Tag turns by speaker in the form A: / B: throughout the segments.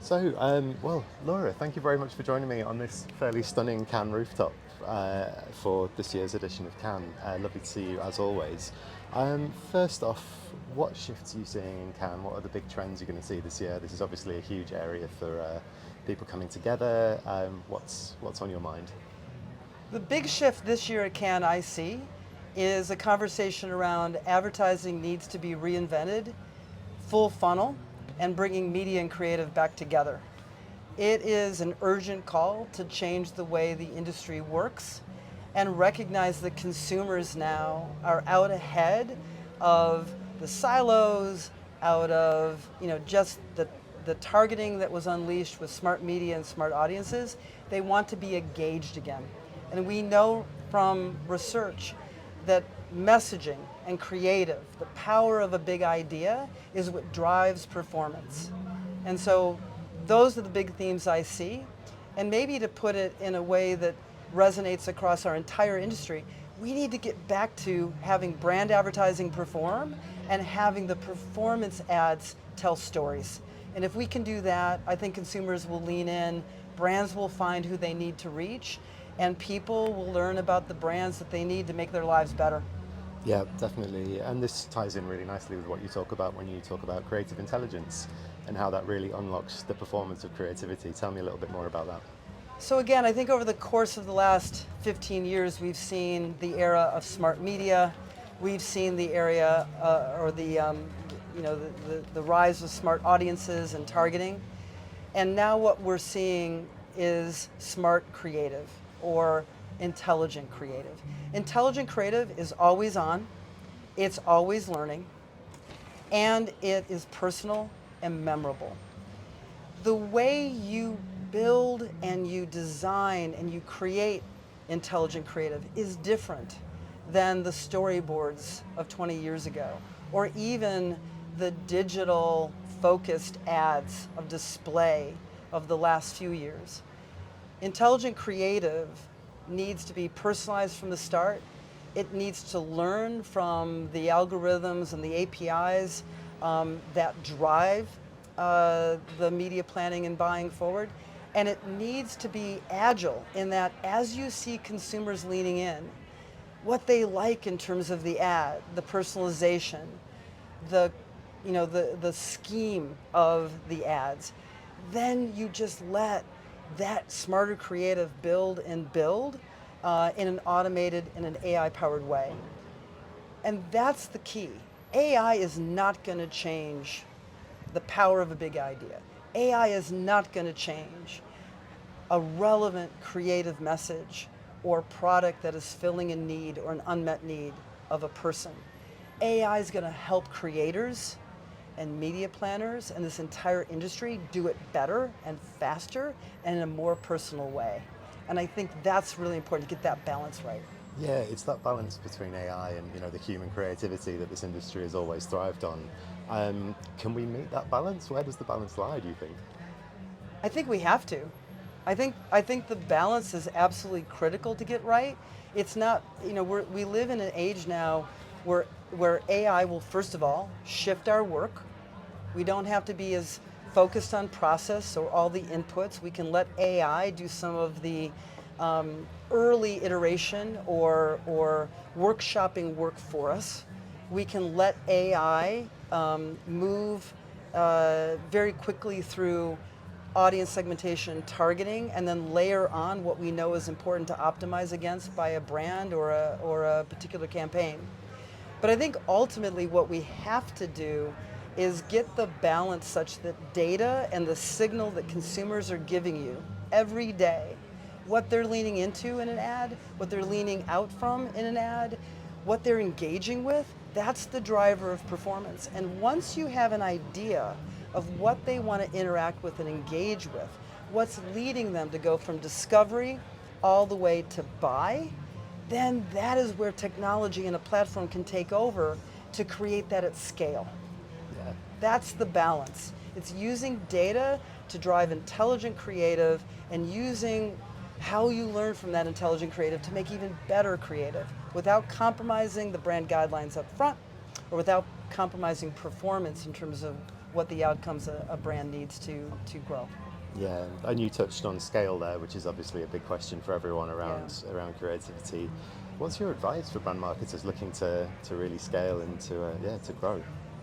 A: Well, Laura, thank you very much for joining me on this fairly stunning Cannes rooftop for this year's edition of Cannes. Lovely to see you as always. First off, what shifts are you seeing in Cannes? What are the big trends you're going to see this year? This is obviously a huge area for people coming together. What's on your mind?
B: The big shift this year at Cannes I see is a conversation around advertising needs to be reinvented, full funnel, and bringing media and creative back together. It is an urgent call to change the way the industry works and recognize that consumers now are out ahead of the silos, out of just the targeting that was unleashed with smart media and smart audiences. They want to be engaged again. And we know from research that messaging and creative, the power of a big idea, is what drives performance. And so those are the big themes I see. And maybe to put it in a way that resonates across our entire industry, we need to get back to having brand advertising perform and having the performance ads tell stories. And if we can do that, I think consumers will lean in, brands will find who they need to reach, and people will learn about the brands that they need to make their lives better.
A: Yeah, definitely. And this ties in really nicely with what you talk about when you talk about creative intelligence and how that really unlocks the performance of creativity. Tell me a little bit more about that.
B: So again, I think over the course of the last 15 years, we've seen the era of smart media. We've seen the area or the rise of smart audiences and targeting. And now what we're seeing is smart creative or intelligent creative. Intelligent creative is always on, it's always learning, and it is personal and memorable. The way you build and you design and you create intelligent creative is different than the storyboards of 20 years ago, or even the digital focused ads of display of the last few years. Intelligent creative needs to be personalized from the start. It needs to learn from the algorithms and the APIs that drive the media planning and buying forward. And it needs to be agile in that as you see consumers leaning in, what they like in terms of the ad, the personalization, the scheme of the ads, then you just let that smarter creative build in an automated, in an AI-powered way. And that's the key. AI is not going to change the power of a big idea. AI is not going to change a relevant creative message or product that is filling a need or an unmet need of a person. AI is going to help creators and media planners and this entire industry do it better and faster and in a more personal way. And I think that's really important to get that balance right.
A: Yeah, it's that balance between AI and the human creativity that this industry has always thrived on. Can we meet that balance? Where does the balance lie, do you think?
B: I think we have to. I think the balance is absolutely critical to get right. It's not, we live in an age now where AI will first of all shift our work. We don't have to be as focused on process or all the inputs. We can let AI do some of the early iteration or workshopping work for us. We can let AI move very quickly through audience segmentation and targeting, and then layer on what we know is important to optimize against by a brand or a particular campaign. But I think ultimately what we have to do is get the balance such that data and the signal that consumers are giving you every day, what they're leaning into in an ad, what they're leaning out from in an ad, what they're engaging with, that's the driver of performance. And once you have an idea of what they want to interact with and engage with, what's leading them to go from discovery all the way to buy, then that is where technology and a platform can take over to create that at scale.
A: Yeah.
B: That's the balance. It's using data to drive intelligent creative and using how you learn from that intelligent creative to make even better creative without compromising the brand guidelines up front or without compromising performance in terms of what the outcomes a brand needs to grow.
A: Yeah, and you touched on scale there, which is obviously a big question for everyone
B: Yeah.
A: around creativity. What's your advice for brand marketers looking to really scale and to grow?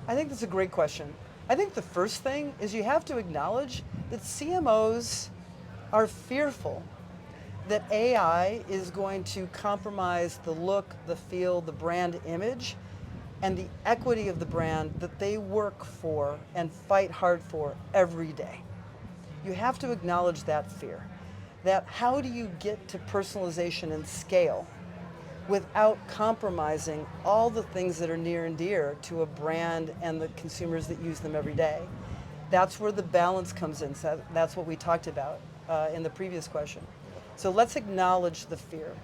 B: I think that's a great question. I think the first thing is you have to acknowledge that CMOs are fearful that AI is going to compromise the look, the feel, the brand image, and the equity of the brand that they work for and fight hard for every day. You have to acknowledge that fear. That how do you get to personalization and scale without compromising all the things that are near and dear to a brand and the consumers that use them every day? That's where the balance comes in. So that's what we talked about in the previous question. So let's acknowledge the fear.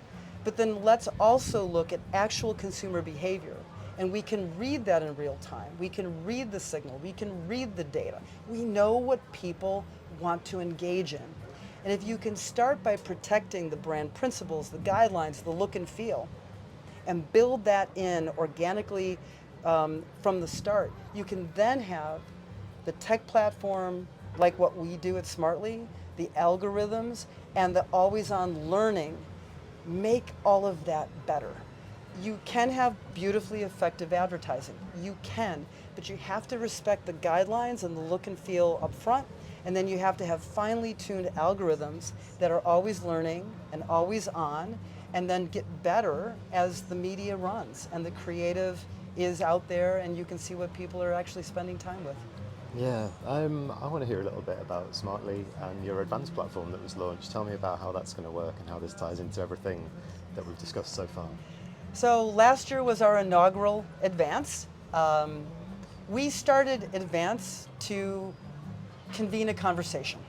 B: But then let's also look at actual consumer behavior. And we can read that in real time. We can read the signal. We can read the data. We know what people want to engage in. And if you can start by protecting the brand principles, the guidelines, the look and feel, and build that in organically from the start, you can then have the tech platform like what we do at Smartly, the algorithms, and the always-on learning make all of that better. You can have beautifully effective advertising. You can, but you have to respect the guidelines and the look and feel up front. And then you have to have finely tuned algorithms that are always learning and always on, and then get better as the media runs and the creative is out there and you can see what people are actually spending time with.
A: Yeah, I want to hear a little bit about Smartly and your advanced platform that was launched. Tell me about how that's going to work and how this ties into everything that we've discussed so far.
B: So last year was our inaugural Advance. We started Advance to convene a conversation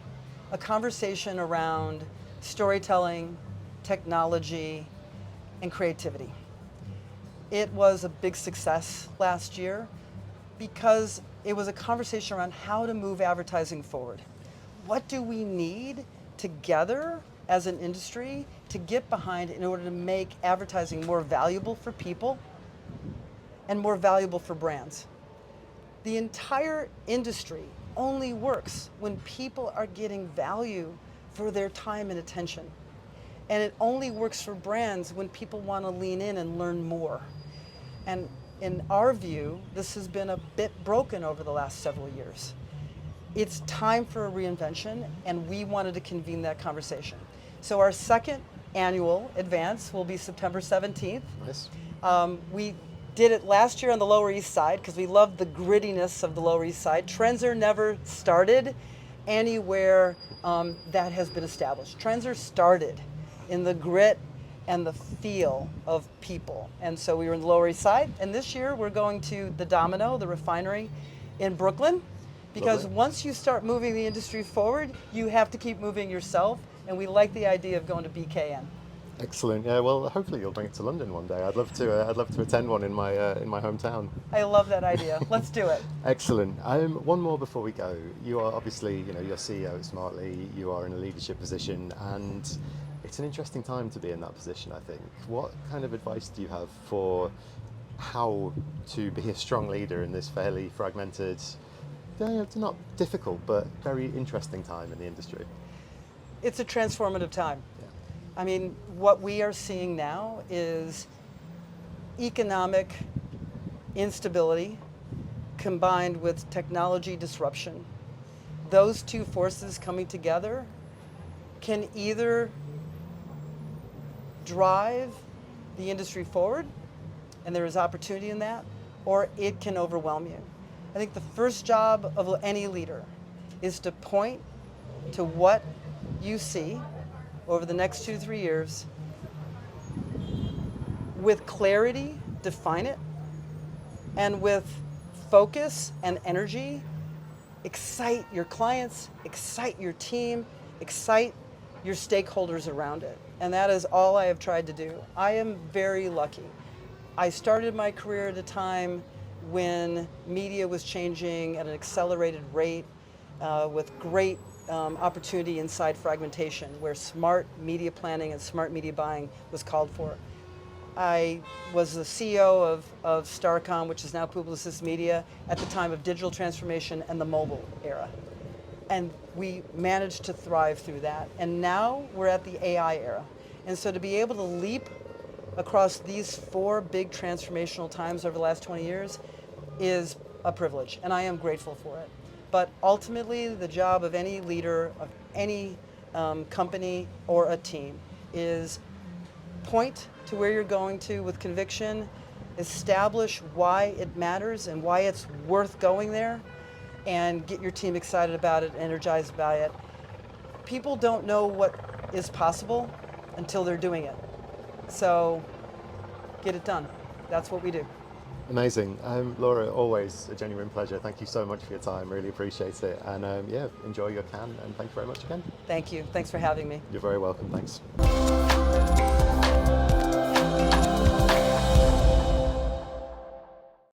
B: around storytelling, technology, and creativity. It was a big success last year because it was a conversation around how to move advertising forward. What do we need together as an industry to get behind in order to make advertising more valuable for people and more valuable for brands? The entire industry only works when people are getting value for their time and attention. And it only works for brands when people want to lean in and learn more. And in our view, this has been a bit broken over the last several years. It's time for a reinvention, and we wanted to convene that conversation. So our second annual Advance will be September 17th.
A: Nice.
B: We did it last year on the Lower East Side because we love the grittiness of the Lower East Side. Trends are never started anywhere that has been established. Trends are started in the grit and the feel of people. And so we were in the Lower East Side, and this year we're going to the Domino, the refinery in Brooklyn, because
A: Lovely.
B: once you start moving the industry forward, you have to keep moving yourself, and we like the idea of going to BKN.
A: Excellent. Yeah. Well, hopefully you'll bring it to London one day. I'd love to. I'd love to attend one in my hometown.
B: I love that idea. Let's do it.
A: Excellent. One more before we go. You are obviously, you're CEO at Smartly. You are in a leadership position, and it's an interesting time to be in that position, I think. What kind of advice do you have for how to be a strong leader in this fairly fragmented, it's not difficult, but very interesting time in the industry?
B: It's a transformative time.
A: Yeah.
B: I mean, what we are seeing now is economic instability combined with technology disruption. Those two forces coming together can either drive the industry forward, and there is opportunity in that, or it can overwhelm you. I think the first job of any leader is to point to what you see over the next 2 to 3 years, with clarity, define it, and with focus and energy, excite your clients, excite your team, excite your stakeholders around it. And that is all I have tried to do. I am very lucky. I started my career at a time when media was changing at an accelerated rate with great opportunity inside fragmentation, where smart media planning and smart media buying was called for. I was the CEO of Starcom, which is now Publicis Media, at the time of digital transformation and the mobile era. And we managed to thrive through that. And now we're at the AI era. And so to be able to leap across these 4 big transformational times over the last 20 years is a privilege, and I am grateful for it. But ultimately, the job of any leader of any company or a team is point to where you're going to with conviction, establish why it matters and why it's worth going there, and get your team excited about it, energized by it. People don't know what is possible until they're doing it. So get it done. That's what we do.
A: Amazing. Laura, always a genuine pleasure. Thank you so much for your time. Really appreciate it. And yeah, enjoy your can, and thank you very much again.
B: Thank you. Thanks for having me.
A: You're very welcome. Thanks.